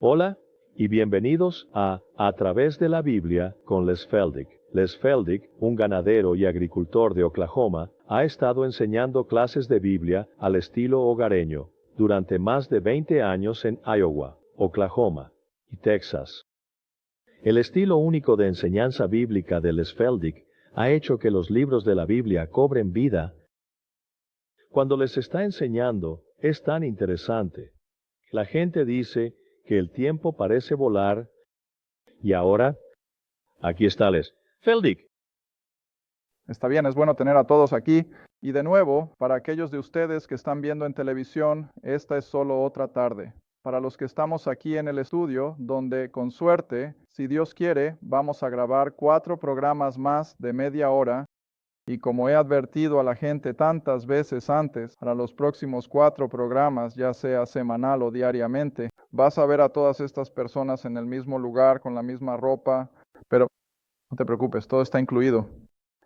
Hola y bienvenidos A través de la Biblia con Les Feldick. Les Feldick, un ganadero y agricultor de Oklahoma, ha estado enseñando clases de Biblia al estilo hogareño durante más de 20 años en Iowa, Oklahoma y Texas. El estilo único de enseñanza bíblica de Les Feldick ha hecho que los libros de la Biblia cobren vida. Cuando les está enseñando, es tan interesante. La gente dice que el tiempo parece volar, y ahora, aquí está Les Feldick. Está bien, es bueno tener a todos aquí. Y de nuevo, para aquellos de ustedes que están viendo en televisión, esta es solo otra tarde. Para los que estamos aquí en el estudio, donde con suerte, si Dios quiere, vamos a grabar 4 programas más de media hora. Y como he advertido a la gente tantas veces antes, para los próximos 4 programas, ya sea semanal o diariamente, vas a ver a todas estas personas en el mismo lugar, con la misma ropa, pero no te preocupes, todo está incluido.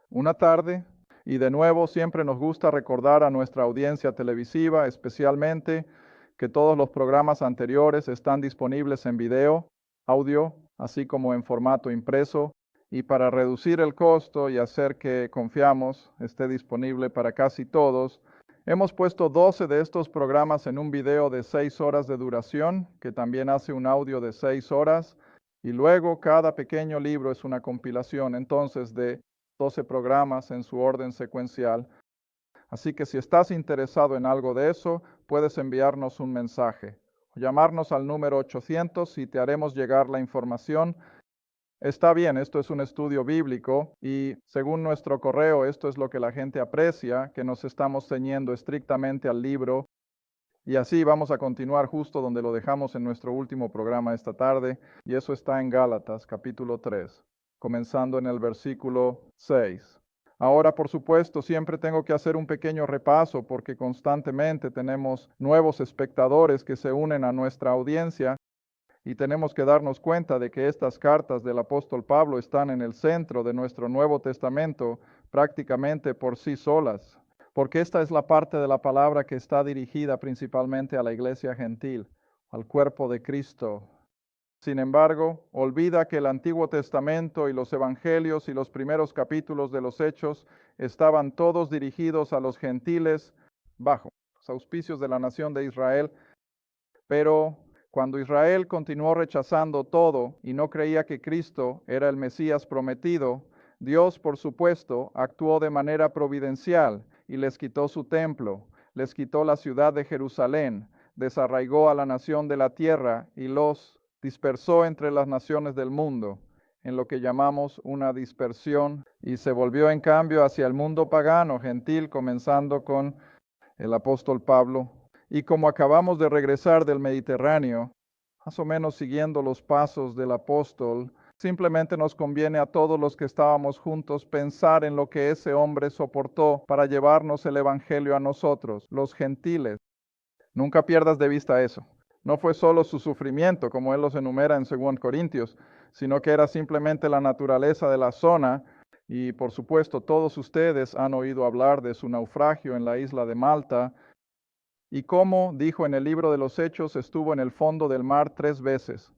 Una tarde, y de nuevo siempre nos gusta recordar a nuestra audiencia televisiva, especialmente, que todos los programas anteriores están disponibles en video, audio, así como en formato impreso, y para reducir el costo y hacer que confiamos esté disponible para casi todos, hemos puesto 12 de estos programas en un video de 6 horas de duración, que también hace un audio de 6 horas, y luego cada pequeño libro es una compilación entonces de 12 programas en su orden secuencial. Así que si estás interesado en algo de eso, puedes enviarnos un mensaje o llamarnos al número 800 y te haremos llegar la información. Está bien, esto es un estudio bíblico y según nuestro correo, esto es lo que la gente aprecia, que nos estamos ceñiendo estrictamente al libro. Y así vamos a continuar justo donde lo dejamos en nuestro último programa esta tarde, y eso está en Gálatas capítulo 3, comenzando en el versículo 6. Ahora, por supuesto, siempre tengo que hacer un pequeño repaso porque constantemente tenemos nuevos espectadores que se unen a nuestra audiencia y tenemos que darnos cuenta de que estas cartas del apóstol Pablo están en el centro de nuestro Nuevo Testamento prácticamente por sí solas, porque esta es la parte de la palabra que está dirigida principalmente a la iglesia gentil, al cuerpo de Cristo. Sin embargo, olvida que el Antiguo Testamento y los Evangelios y los primeros capítulos de los Hechos estaban todos dirigidos a los gentiles bajo los auspicios de la nación de Israel, pero cuando Israel continuó rechazando todo y no creía que Cristo era el Mesías prometido, Dios, por supuesto, actuó de manera providencial y les quitó su templo, les quitó la ciudad de Jerusalén, desarraigó a la nación de la tierra y los dispersó entre las naciones del mundo, en lo que llamamos una dispersión, y se volvió en cambio hacia el mundo pagano, gentil, comenzando con el apóstol Pablo. Y como acabamos de regresar del Mediterráneo, más o menos siguiendo los pasos del apóstol, simplemente nos conviene a todos los que estábamos juntos pensar en lo que ese hombre soportó para llevarnos el evangelio a nosotros, los gentiles. Nunca pierdas de vista eso. No fue solo su sufrimiento, como él los enumera en 2 Corintios, sino que era simplemente la naturaleza de la zona. Y por supuesto, todos ustedes han oído hablar de su naufragio en la isla de Malta, y como dijo en el libro de los Hechos, estuvo en el fondo del mar 3 veces.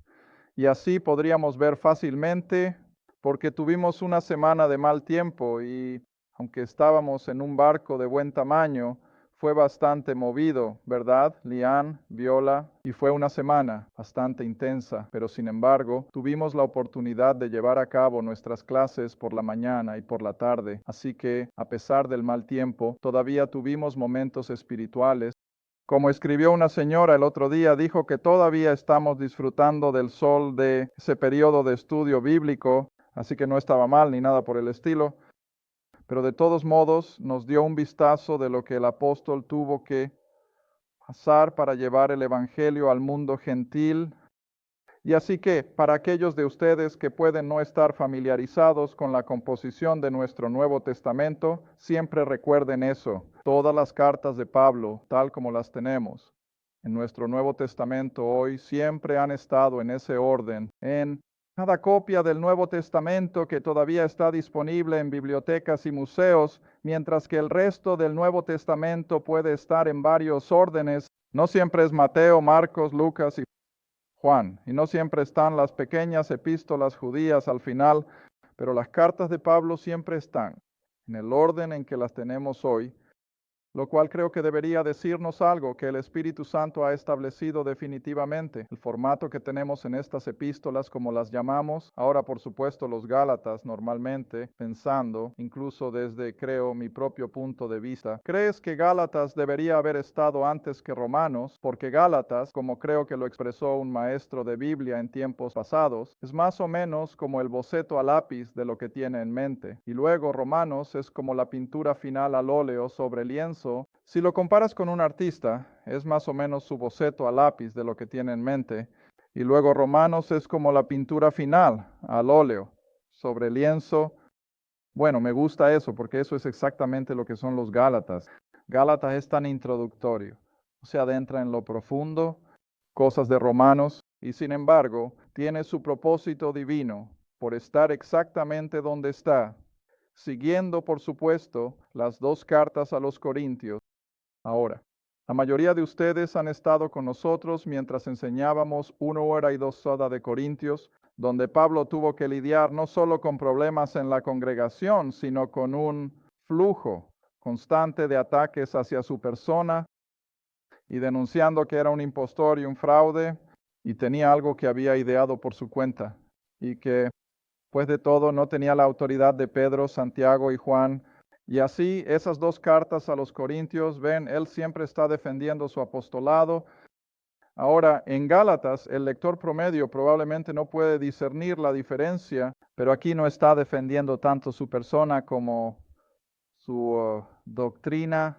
Y así podríamos ver fácilmente, porque tuvimos una semana de mal tiempo y aunque estábamos en un barco de buen tamaño, fue bastante movido, ¿verdad, Lian, Viola? Y fue una semana bastante intensa, pero sin embargo, tuvimos la oportunidad de llevar a cabo nuestras clases por la mañana y por la tarde. Así que, a pesar del mal tiempo, todavía tuvimos momentos espirituales. Como escribió una señora el otro día, dijo que todavía estamos disfrutando del sol de ese periodo de estudio bíblico, así que no estaba mal ni nada por el estilo, pero de todos modos nos dio un vistazo de lo que el apóstol tuvo que pasar para llevar el evangelio al mundo gentil. Y así que, para aquellos de ustedes que pueden no estar familiarizados con la composición de nuestro Nuevo Testamento, siempre recuerden eso. Todas las cartas de Pablo, tal como las tenemos en nuestro Nuevo Testamento hoy, siempre han estado en ese orden. En cada copia del Nuevo Testamento que todavía está disponible en bibliotecas y museos, mientras que el resto del Nuevo Testamento puede estar en varios órdenes. No siempre es Mateo, Marcos, Lucas y Juan. Y no siempre están las pequeñas epístolas judías al final, pero las cartas de Pablo siempre están en el orden en que las tenemos hoy, lo cual creo que debería decirnos algo que el Espíritu Santo ha establecido definitivamente. El formato que tenemos en estas epístolas, como las llamamos, ahora por supuesto los Gálatas normalmente, pensando, incluso desde creo mi propio punto de vista, ¿crees que Gálatas debería haber estado antes que Romanos? Porque Gálatas, como creo que lo expresó un maestro de Biblia en tiempos pasados, es más o menos como el boceto a lápiz de lo que tiene en mente. Y luego Romanos es como la pintura final al óleo sobre lienzo. Si lo comparas con un artista, es más o menos su boceto a lápiz de lo que tiene en mente. Y luego Romanos es como la pintura final al óleo sobre lienzo. Bueno, me gusta eso porque eso es exactamente lo que son los Gálatas. Gálatas es tan introductorio, se adentra en lo profundo, cosas de Romanos, y sin embargo tiene su propósito divino por estar exactamente donde está, siguiendo por supuesto las dos cartas a los Corintios. Ahora, la mayoría de ustedes han estado con nosotros mientras enseñábamos 1 hora y 2 horas de Corintios, donde Pablo tuvo que lidiar no solo con problemas en la congregación, sino con un flujo constante de ataques hacia su persona y denunciando que era un impostor y un fraude y tenía algo que había ideado por su cuenta y que, pues de todo, no tenía la autoridad de Pedro, Santiago y Juan. Y así, esas dos cartas a los Corintios, ven, él siempre está defendiendo su apostolado. Ahora, en Gálatas, el lector promedio probablemente no puede discernir la diferencia, pero aquí no está defendiendo tanto su persona como su doctrina.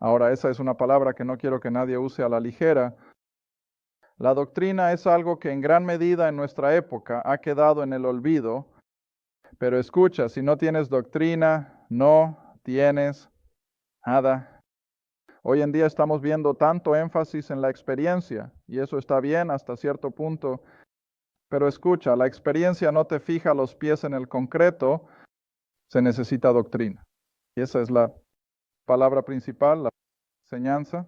Ahora, esa es una palabra que no quiero que nadie use a la ligera. La doctrina es algo que en gran medida en nuestra época ha quedado en el olvido. Pero escucha, si no tienes doctrina, no tienes nada. Hoy en día estamos viendo tanto énfasis en la experiencia, y eso está bien hasta cierto punto, pero escucha, la experiencia no te fija los pies en el concreto, se necesita doctrina. Y esa es la palabra principal, la enseñanza.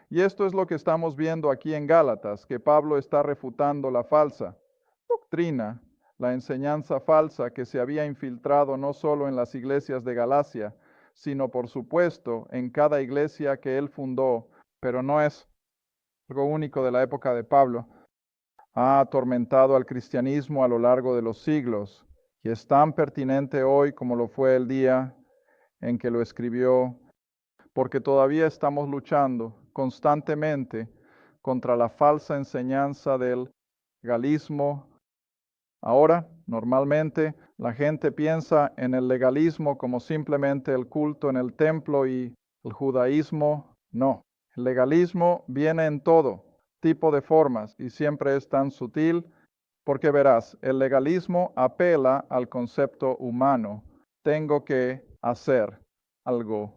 Y esto es lo que estamos viendo aquí en Gálatas, que Pablo está refutando la falsa doctrina, la enseñanza falsa que se había infiltrado no solo en las iglesias de Galacia, sino por supuesto en cada iglesia que él fundó, pero no es algo único de la época de Pablo. Ha atormentado al cristianismo a lo largo de los siglos y es tan pertinente hoy como lo fue el día en que lo escribió, porque todavía estamos luchando constantemente contra la falsa enseñanza del legalismo. Ahora, normalmente, la gente piensa en el legalismo como simplemente el culto en el templo y el judaísmo. No, el legalismo viene en todo tipo de formas y siempre es tan sutil porque verás, el legalismo apela al concepto humano. Tengo que hacer algo.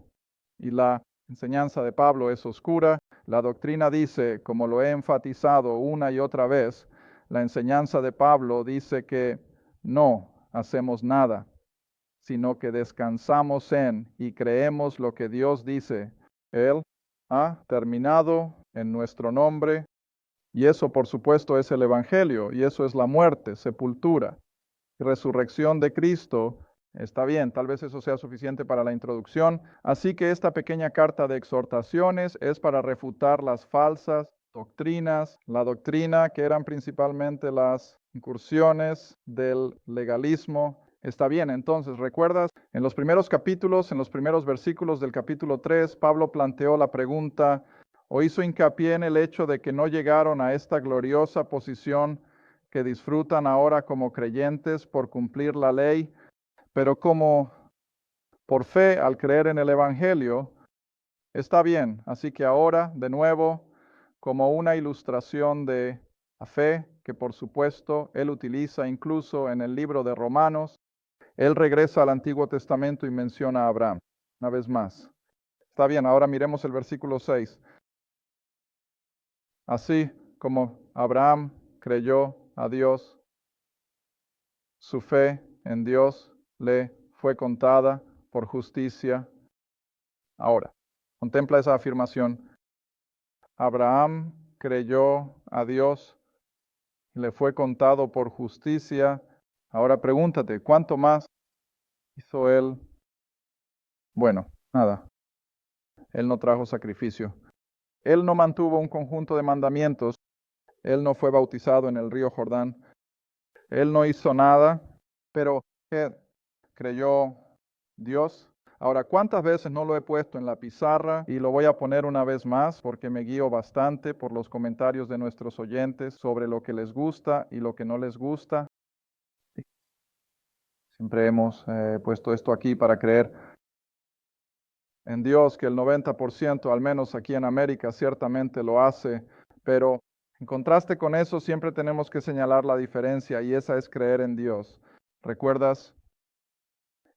Y la enseñanza de Pablo es oscura. La doctrina dice, como lo he enfatizado una y otra vez, la enseñanza de Pablo dice que no hacemos nada, sino que descansamos en y creemos lo que Dios dice. Él ha terminado en nuestro nombre y eso por supuesto es el Evangelio y eso es la muerte, sepultura y resurrección de Cristo. Está bien, tal vez eso sea suficiente para la introducción. Así que esta pequeña carta de exhortaciones es para refutar las falsas doctrinas, la doctrina que eran principalmente las incursiones del legalismo. Está bien, entonces, ¿recuerdas? En los primeros capítulos, en los primeros versículos del capítulo 3, Pablo planteó la pregunta o hizo hincapié en el hecho de que no llegaron a esta gloriosa posición que disfrutan ahora como creyentes por cumplir la ley, pero como por fe al creer en el Evangelio, está bien. Así que ahora, de nuevo, como una ilustración de la fe, que por supuesto él utiliza incluso en el libro de Romanos, él regresa al Antiguo Testamento y menciona a Abraham, una vez más. Está bien, ahora miremos el versículo 6. Así como Abraham creyó a Dios, su fe en Dios le fue contada por justicia. Ahora, contempla esa afirmación. Abraham creyó a Dios y le fue contado por justicia. Ahora pregúntate, ¿cuánto más hizo él? Bueno, nada, él no trajo sacrificio. Él no mantuvo un conjunto de mandamientos. Él no fue bautizado en el río Jordán. Él no hizo nada, pero ¿qué? Creyó Dios. Ahora, ¿cuántas veces no lo he puesto en la pizarra? Y lo voy a poner una vez más porque me guío bastante por los comentarios de nuestros oyentes sobre lo que les gusta y lo que no les gusta. Siempre hemos puesto esto aquí para creer en Dios, que el 90%, al menos aquí en América, ciertamente lo hace, pero en contraste con eso siempre tenemos que señalar la diferencia y esa es creer en Dios. ¿Recuerdas?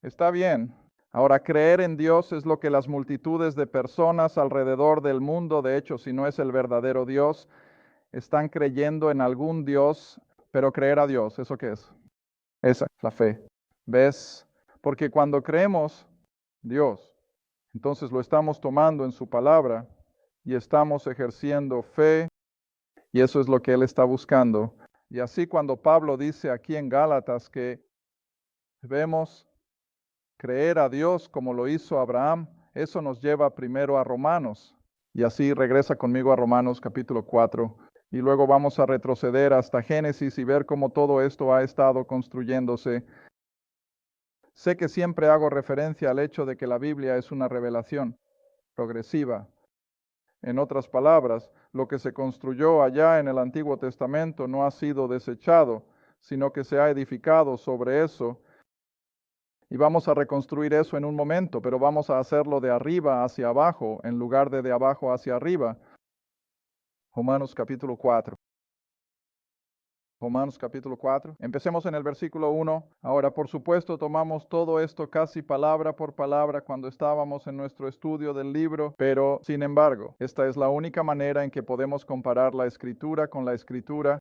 Está bien. Ahora, creer en Dios es lo que las multitudes de personas alrededor del mundo, de hecho, si no es el verdadero Dios, están creyendo en algún Dios, pero creer a Dios, ¿eso qué es? Esa es la fe. ¿Ves? Porque cuando creemos Dios, entonces lo estamos tomando en su palabra y estamos ejerciendo fe y eso es lo que Él está buscando. Y así cuando Pablo dice aquí en Gálatas que debemos creer a Dios como lo hizo Abraham, eso nos lleva primero a Romanos. Y así regresa conmigo a Romanos capítulo 4. Y luego vamos a retroceder hasta Génesis y ver cómo todo esto ha estado construyéndose. Sé que siempre hago referencia al hecho de que la Biblia es una revelación progresiva. En otras palabras, lo que se construyó allá en el Antiguo Testamento no ha sido desechado, sino que se ha edificado sobre eso. Y vamos a reconstruir eso en un momento, pero vamos a hacerlo de arriba hacia abajo, en lugar de abajo hacia arriba. Romanos capítulo 4. Romanos capítulo 4. Empecemos en el versículo 1. Ahora, por supuesto, tomamos todo esto casi palabra por palabra cuando estábamos en nuestro estudio del libro, pero sin embargo, esta es la única manera en que podemos comparar la escritura con la escritura,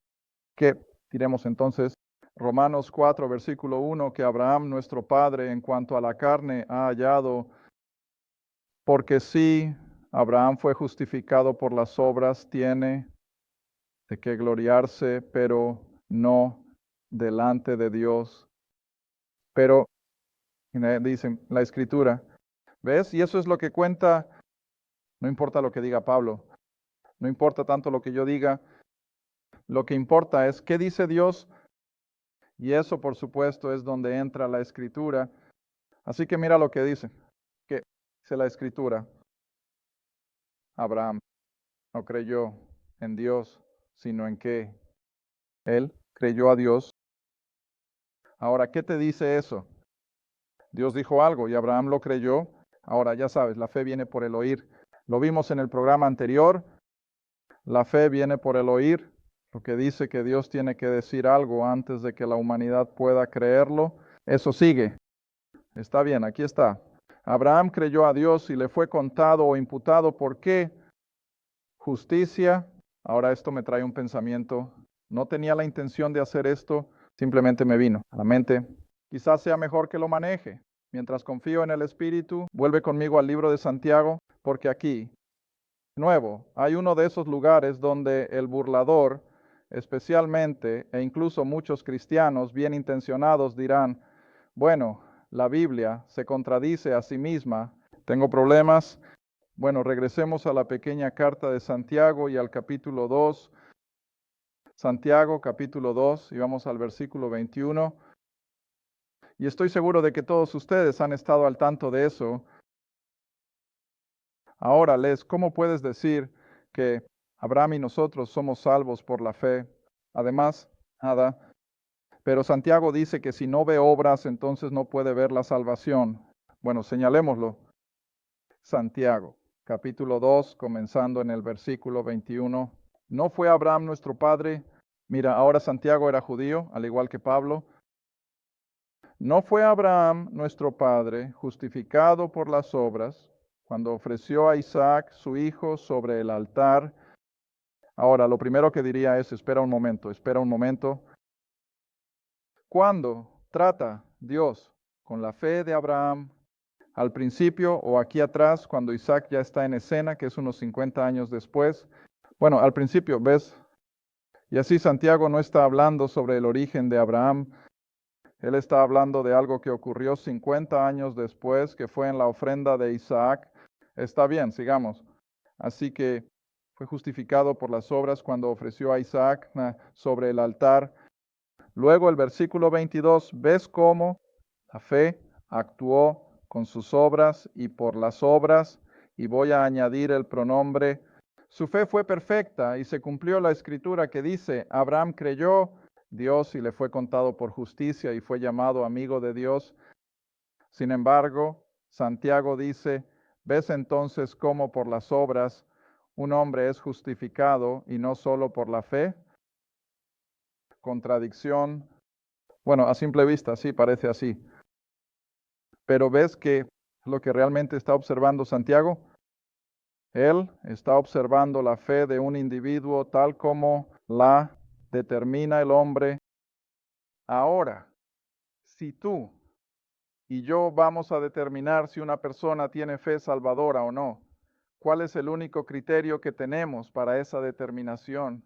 que diremos entonces, Romanos 4, versículo 1, que Abraham, nuestro padre, en cuanto a la carne, ha hallado, porque si Abraham fue justificado por las obras, tiene de qué gloriarse, pero no delante de Dios. Pero, dicen la escritura, ¿ves? Y eso es lo que cuenta, no importa lo que diga Pablo, no importa tanto lo que yo diga, lo que importa es qué dice Dios, y eso por supuesto es donde entra la escritura. Así que mira lo que dice la escritura. Abraham no creyó en Dios, sino en qué. Él creyó a Dios. Ahora, ¿qué te dice eso? Dios dijo algo y Abraham lo creyó. Ahora, ya sabes, la fe viene por el oír. Lo vimos en el programa anterior. La fe viene por el oír, lo que dice que Dios tiene que decir algo antes de que la humanidad pueda creerlo. Eso sigue. Está bien, aquí está. Abraham creyó a Dios y le fue contado o imputado. ¿Por qué? Justicia. Ahora esto me trae un pensamiento. No tenía la intención de hacer esto, simplemente me vino a la mente. Quizás sea mejor que lo maneje. Mientras confío en el Espíritu, vuelve conmigo al libro de Santiago, porque aquí, de nuevo, hay uno de esos lugares donde el burlador, especialmente, e incluso muchos cristianos bien intencionados dirán, bueno, la Biblia se contradice a sí misma. ¿Tengo problemas? Bueno, regresemos a la pequeña carta de Santiago y al capítulo 2. Santiago, capítulo 2, y vamos al versículo 21. Y estoy seguro de que todos ustedes han estado al tanto de eso. Ahora, ¿cómo puedes decir que Abraham y nosotros somos salvos por la fe? Además, nada. Pero Santiago dice que si no ve obras, entonces no puede ver la salvación. Bueno, señalémoslo. Santiago, capítulo 2, comenzando en el versículo 21. ¿No fue Abraham nuestro padre? Mira, ahora Santiago era judío, al igual que Pablo. ¿No fue Abraham nuestro padre justificado por las obras cuando ofreció a Isaac, su hijo, sobre el altar? Ahora, lo primero que diría es, espera un momento. ¿Cuándo trata Dios con la fe de Abraham? ¿Al principio o aquí atrás, cuando Isaac ya está en escena, que es unos 50 años después? Bueno, al principio, ¿ves? Y así Santiago no está hablando sobre el origen de Abraham. Él está hablando de algo que ocurrió 50 años después, que fue en la ofrenda de Isaac. Está bien, sigamos. Así que fue justificado por las obras cuando ofreció a Isaac sobre el altar. Luego el versículo 22, ¿ves cómo la fe actuó con sus obras y por las obras? Y voy a añadir el pronombre. Su fe fue perfecta y se cumplió la escritura que dice, Abraham creyó Dios y le fue contado por justicia y fue llamado amigo de Dios. Sin embargo, Santiago dice, ¿ves entonces cómo por las obras un hombre es justificado y no solo por la fe? Contradicción. Bueno, a simple vista sí parece así. Pero ¿ves que lo que realmente está observando Santiago? Él está observando la fe de un individuo tal como la determina el hombre. Ahora, si tú y yo vamos a determinar si una persona tiene fe salvadora o no, ¿cuál es el único criterio que tenemos para esa determinación?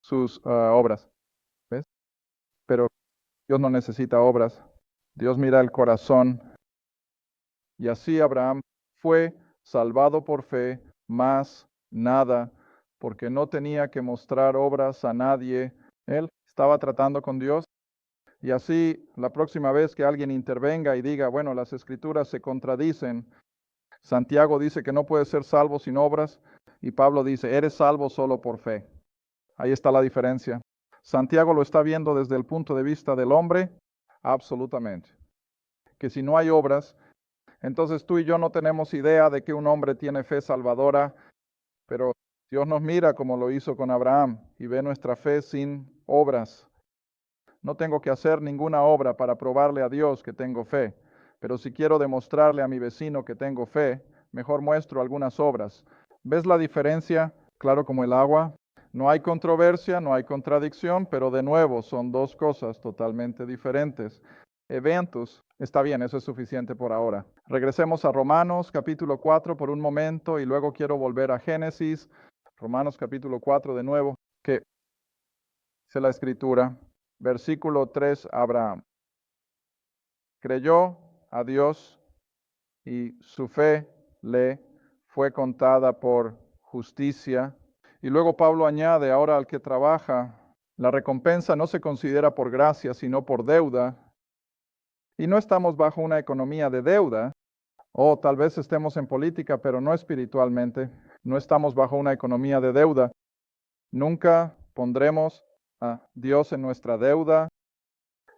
Sus obras. ¿Ves? Pero Dios no necesita obras. Dios mira el corazón. Y así Abraham fue salvado por fe, más nada, porque no tenía que mostrar obras a nadie. Él estaba tratando con Dios. Y así, la próxima vez que alguien intervenga y diga, bueno, las escrituras se contradicen, Santiago dice que no puedes ser salvo sin obras, y Pablo dice, eres salvo solo por fe. Ahí está la diferencia. Santiago lo está viendo desde el punto de vista del hombre, absolutamente. Que si no hay obras, entonces tú y yo no tenemos idea de que un hombre tiene fe salvadora, pero Dios nos mira como lo hizo con Abraham y ve nuestra fe sin obras. No tengo que hacer ninguna obra para probarle a Dios que tengo fe, pero si quiero demostrarle a mi vecino que tengo fe, mejor muestro algunas obras. ¿Ves la diferencia? Claro como el agua. No hay controversia, no hay contradicción, pero de nuevo son dos cosas totalmente diferentes. Eventos. Está bien, eso es suficiente por ahora. Regresemos a Romanos capítulo 4 por un momento y luego quiero volver a Génesis. Romanos capítulo 4 de nuevo, que dice la escritura. Versículo 3, Abraham creyó a Dios y su fe le fue contada por justicia. Y luego Pablo añade, ahora al que trabaja, la recompensa no se considera por gracia, sino por deuda. Y no estamos bajo una economía de deuda, o tal vez estemos en política, pero no espiritualmente. No estamos bajo una economía de deuda. Nunca pondremos a Dios en nuestra deuda.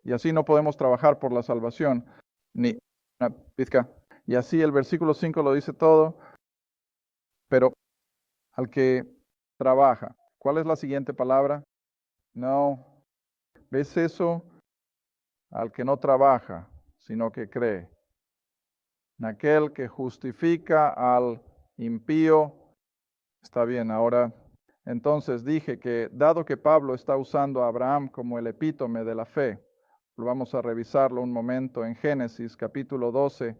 Y así no podemos trabajar por la salvación, ni una pizca. Y así el versículo 5 lo dice todo, pero al que trabaja. ¿Cuál es la siguiente palabra? No. ¿Ves eso? Al que no trabaja, sino que cree. Aquel que justifica al impío. Está bien, ahora. Entonces dije que dado que Pablo está usando a Abraham como el epítome de la fe, vamos a revisarlo un momento en Génesis capítulo 12.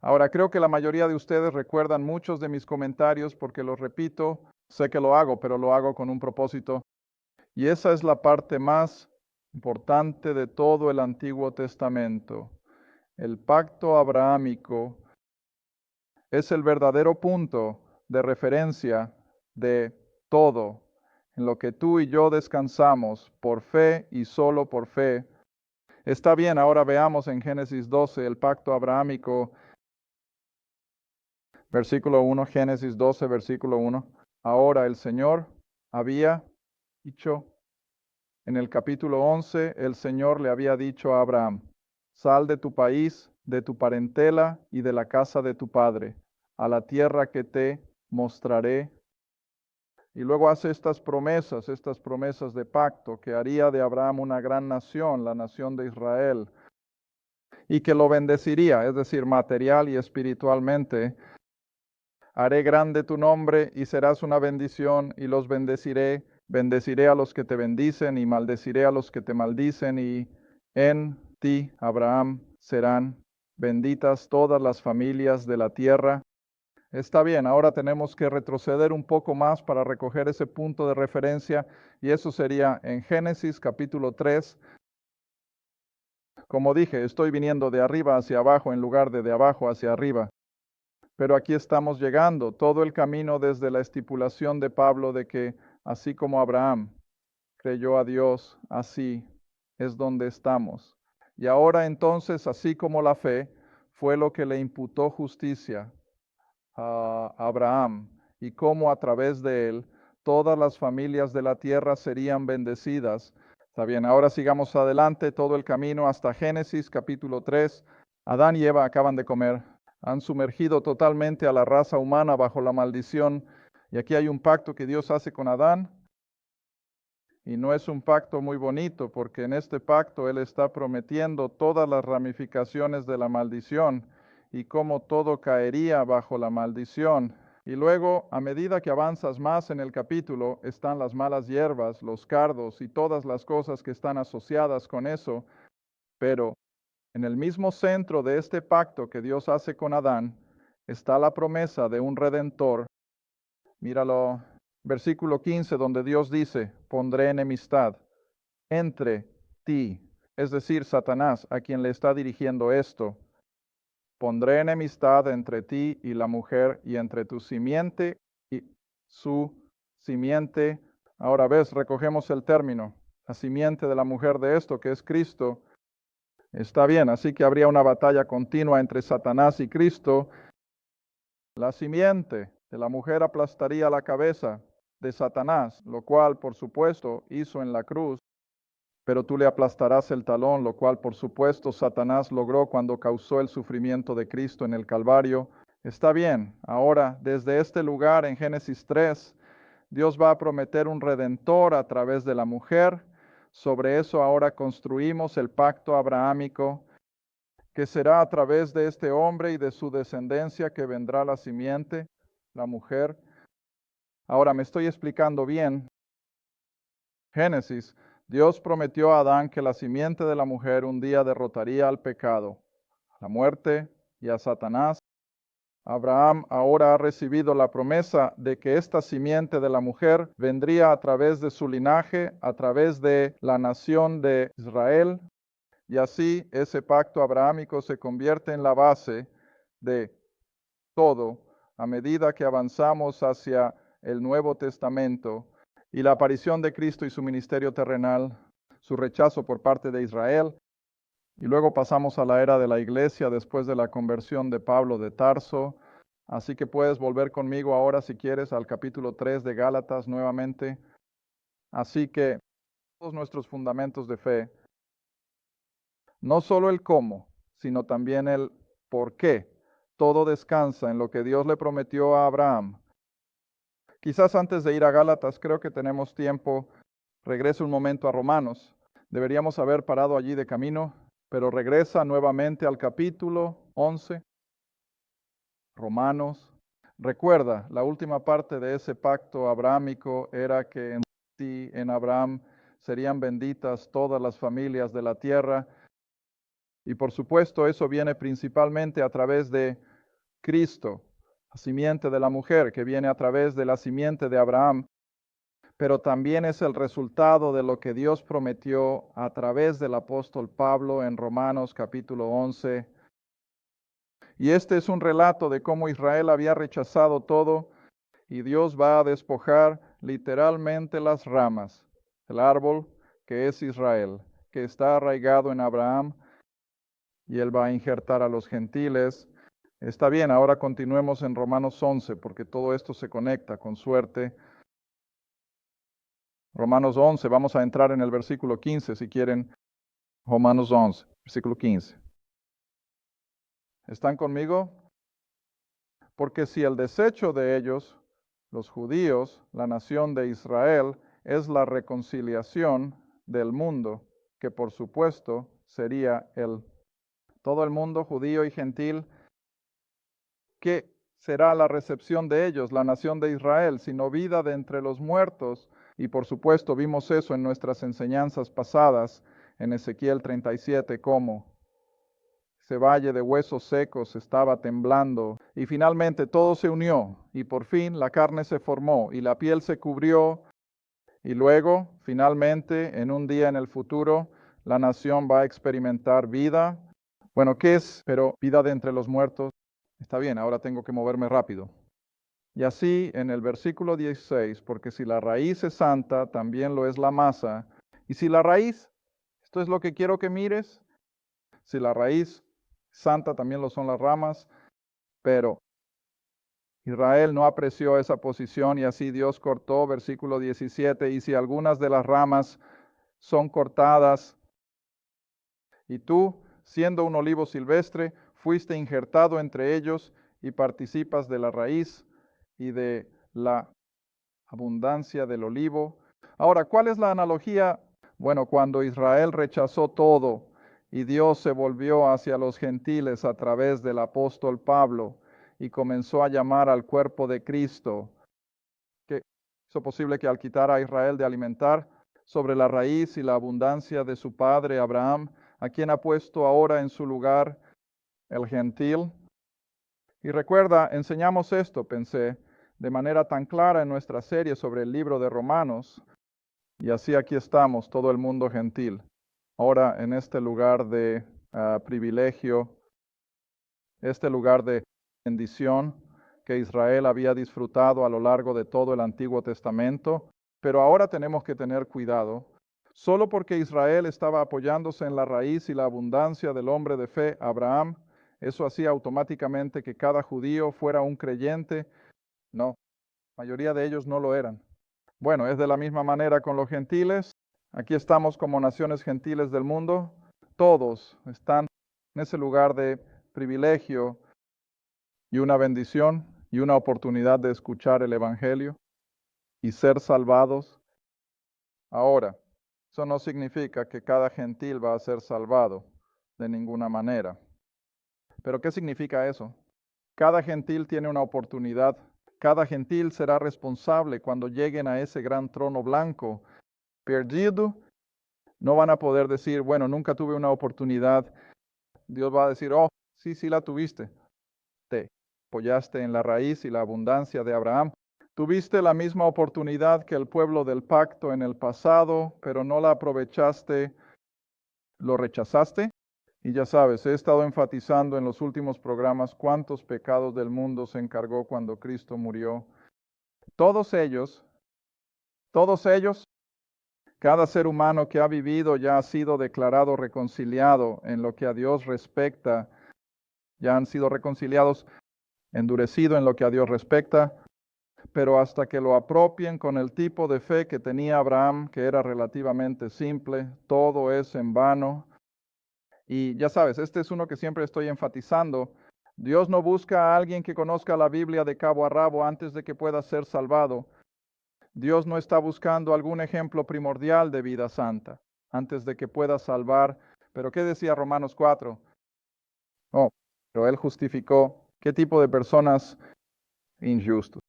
Ahora, creo que la mayoría de ustedes recuerdan muchos de mis comentarios porque los repito. Sé que lo hago, pero lo hago con un propósito. Y esa es la parte más importante de todo el Antiguo Testamento. El pacto abrahámico es el verdadero punto de referencia de todo en lo que tú y yo descansamos por fe y solo por fe. Está bien, ahora veamos en Génesis 12 el pacto abrahámico, versículo 1, Génesis 12, versículo 1. Ahora el Señor había dicho, en el capítulo 11, el Señor le había dicho a Abraham, sal de tu país, de tu parentela y de la casa de tu padre, a la tierra que te mostraré. Y luego hace estas promesas de pacto, que haría de Abraham una gran nación, la nación de Israel, y que lo bendeciría, es decir, material y espiritualmente. Haré grande tu nombre y serás una bendición y los bendeciré. Bendeciré a los que te bendicen y maldeciré a los que te maldicen y en ti, Abraham, serán benditas todas las familias de la tierra. Está bien, ahora tenemos que retroceder un poco más para recoger ese punto de referencia, y eso sería en Génesis capítulo 3. Como dije, estoy viniendo de arriba hacia abajo en lugar de abajo hacia arriba. Pero aquí estamos llegando, todo el camino desde la estipulación de Pablo de que así como Abraham creyó a Dios, así es donde estamos. Y ahora entonces, así como la fe fue lo que le imputó justicia a Abraham, y cómo a través de él todas las familias de la tierra serían bendecidas. Está bien, ahora sigamos adelante todo el camino hasta Génesis capítulo 3. Adán y Eva acaban de comer, han sumergido totalmente a la raza humana bajo la maldición, y aquí hay un pacto que Dios hace con Adán, y no es un pacto muy bonito, porque en este pacto Él está prometiendo todas las ramificaciones de la maldición y cómo todo caería bajo la maldición. Y luego, a medida que avanzas más en el capítulo, están las malas hierbas, los cardos y todas las cosas que están asociadas con eso. Pero en el mismo centro de este pacto que Dios hace con Adán, está la promesa de un redentor. Míralo, versículo 15, donde Dios dice, pondré enemistad entre ti, es decir, Satanás, a quien le está dirigiendo esto. Pondré enemistad entre ti y la mujer, y entre tu simiente y su simiente. Ahora ves, recogemos el término, la simiente de la mujer de esto, que es Cristo. Está bien, así que habría una batalla continua entre Satanás y Cristo. La simiente de la mujer aplastaría la cabeza de Satanás, lo cual, por supuesto, hizo en la cruz. Pero tú le aplastarás el talón, lo cual por supuesto Satanás logró cuando causó el sufrimiento de Cristo en el Calvario. Está bien, ahora desde este lugar en Génesis 3, Dios va a prometer un redentor a través de la mujer. Sobre eso ahora construimos el pacto abrahámico, que será a través de este hombre y de su descendencia que vendrá la simiente, la mujer. Ahora me estoy explicando bien. Génesis, Dios prometió a Adán que la simiente de la mujer un día derrotaría al pecado, a la muerte y a Satanás. Abraham ahora ha recibido la promesa de que esta simiente de la mujer vendría a través de su linaje, a través de la nación de Israel, y así ese pacto abrahámico se convierte en la base de todo a medida que avanzamos hacia el Nuevo Testamento y la aparición de Cristo y su ministerio terrenal, su rechazo por parte de Israel, y luego pasamos a la era de la iglesia después de la conversión de Pablo de Tarso. Así que puedes volver conmigo ahora si quieres al capítulo 3 de Gálatas nuevamente. Así que todos nuestros fundamentos de fe, no solo el cómo, sino también el por qué, todo descansa en lo que Dios le prometió a Abraham. Quizás antes de ir a Gálatas, creo que tenemos tiempo. Regresa un momento a Romanos. Deberíamos haber parado allí de camino, pero regresa nuevamente al capítulo 11. Romanos. Recuerda, la última parte de ese pacto abrahámico era que en ti, en Abraham, serían benditas todas las familias de la tierra. Y por supuesto, eso viene principalmente a través de Cristo, la simiente de la mujer, que viene a través de la simiente de Abraham, pero también es el resultado de lo que Dios prometió a través del apóstol Pablo en Romanos capítulo 11. Y este es un relato de cómo Israel había rechazado todo y Dios va a despojar literalmente las ramas, el árbol que es Israel, que está arraigado en Abraham, y él va a injertar a los gentiles. Está bien, ahora continuemos en Romanos 11, porque todo esto se conecta con suerte. Romanos 11, vamos a entrar en el versículo 15, si quieren. Romanos 11, versículo 15. ¿Están conmigo? Porque si el desecho de ellos, los judíos, la nación de Israel, es la reconciliación del mundo, que por supuesto sería todo el mundo, judío y gentil, ¿qué será la recepción de ellos, la nación de Israel, sino vida de entre los muertos? Y por supuesto vimos eso en nuestras enseñanzas pasadas, en Ezequiel 37, cómo ese valle de huesos secos estaba temblando y finalmente todo se unió y por fin la carne se formó y la piel se cubrió y luego, finalmente, en un día en el futuro, la nación va a experimentar vida. Bueno, ¿qué es? Pero vida de entre los muertos. Está bien, ahora tengo que moverme rápido. Y así en el versículo 16, porque si la raíz es santa, también lo es la masa. Y si la raíz, esto es lo que quiero que mires, si la raíz santa, también lo son las ramas, pero Israel no apreció esa posición y así Dios cortó, versículo 17, y si algunas de las ramas son cortadas, y tú, siendo un olivo silvestre, fuiste injertado entre ellos y participas de la raíz y de la abundancia del olivo. Ahora, ¿cuál es la analogía? Bueno, cuando Israel rechazó todo y Dios se volvió hacia los gentiles a través del apóstol Pablo y comenzó a llamar al cuerpo de Cristo, que hizo posible que al quitar a Israel de alimentar sobre la raíz y la abundancia de su padre Abraham, a quien ha puesto ahora en su lugar el gentil. Y recuerda, enseñamos esto, pensé, de manera tan clara en nuestra serie sobre el libro de Romanos, y así aquí estamos, todo el mundo gentil. Ahora en este lugar de privilegio, este lugar de bendición que Israel había disfrutado a lo largo de todo el Antiguo Testamento, pero ahora tenemos que tener cuidado. Solo porque Israel estaba apoyándose en la raíz y la abundancia del hombre de fe, Abraham, eso hacía automáticamente que cada judío fuera un creyente. No, la mayoría de ellos no lo eran. Bueno, es de la misma manera con los gentiles. Aquí estamos como naciones gentiles del mundo. Todos están en ese lugar de privilegio y una bendición y una oportunidad de escuchar el Evangelio y ser salvados. Ahora, eso no significa que cada gentil va a ser salvado de ninguna manera. ¿Pero qué significa eso? Cada gentil tiene una oportunidad. Cada gentil será responsable cuando lleguen a ese gran trono blanco. Perdido, no van a poder decir, bueno, nunca tuve una oportunidad. Dios va a decir, oh, sí la tuviste. Te apoyaste en la raíz y la abundancia de Abraham. Tuviste la misma oportunidad que el pueblo del pacto en el pasado, pero no la aprovechaste, lo rechazaste. Y ya sabes, he estado enfatizando en los últimos programas cuántos pecados del mundo se encargó cuando Cristo murió. Todos ellos, cada ser humano que ha vivido ya ha sido declarado reconciliado en lo que a Dios respecta. Ya han sido reconciliados, endurecido en lo que a Dios respecta, pero hasta que lo apropien con el tipo de fe que tenía Abraham, que era relativamente simple, todo es en vano. Y ya sabes, este es uno que siempre estoy enfatizando. Dios no busca a alguien que conozca la Biblia de cabo a rabo antes de que pueda ser salvado. Dios no está buscando algún ejemplo primordial de vida santa antes de que pueda salvar. Pero ¿qué decía Romanos 4? Oh, pero Él justificó. ¿Qué tipo de personas? Injustos.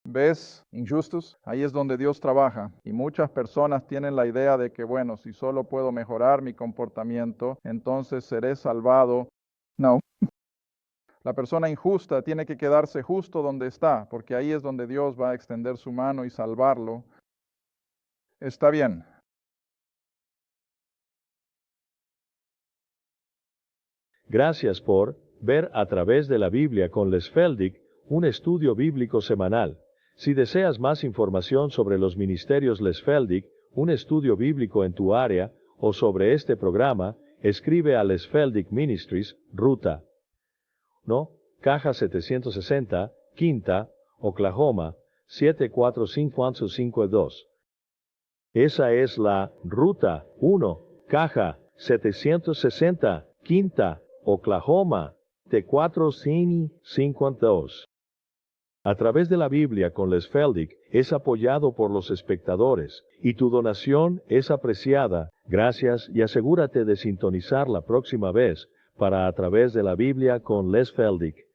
¿Ves? Injustos. Ahí es donde Dios trabaja. Y muchas personas tienen la idea de que, bueno, si solo puedo mejorar mi comportamiento, entonces seré salvado. No. La persona injusta tiene que quedarse justo donde está, porque ahí es donde Dios va a extender su mano y salvarlo. Está bien. Gracias por ver a través de la Biblia con Les Feldick, un estudio bíblico semanal. Si deseas más información sobre los ministerios Les Feldick, un estudio bíblico en tu área, o sobre este programa, escribe a Les Feldick Ministries, Ruta No, Caja 760, Quinta, Oklahoma, 74552. Esa es la Ruta 1, Caja 760, Quinta, Oklahoma, T452. A través de la Biblia con Les Feldick es apoyado por los espectadores, y tu donación es apreciada. Gracias y asegúrate de sintonizar la próxima vez para A través de la Biblia con Les Feldick.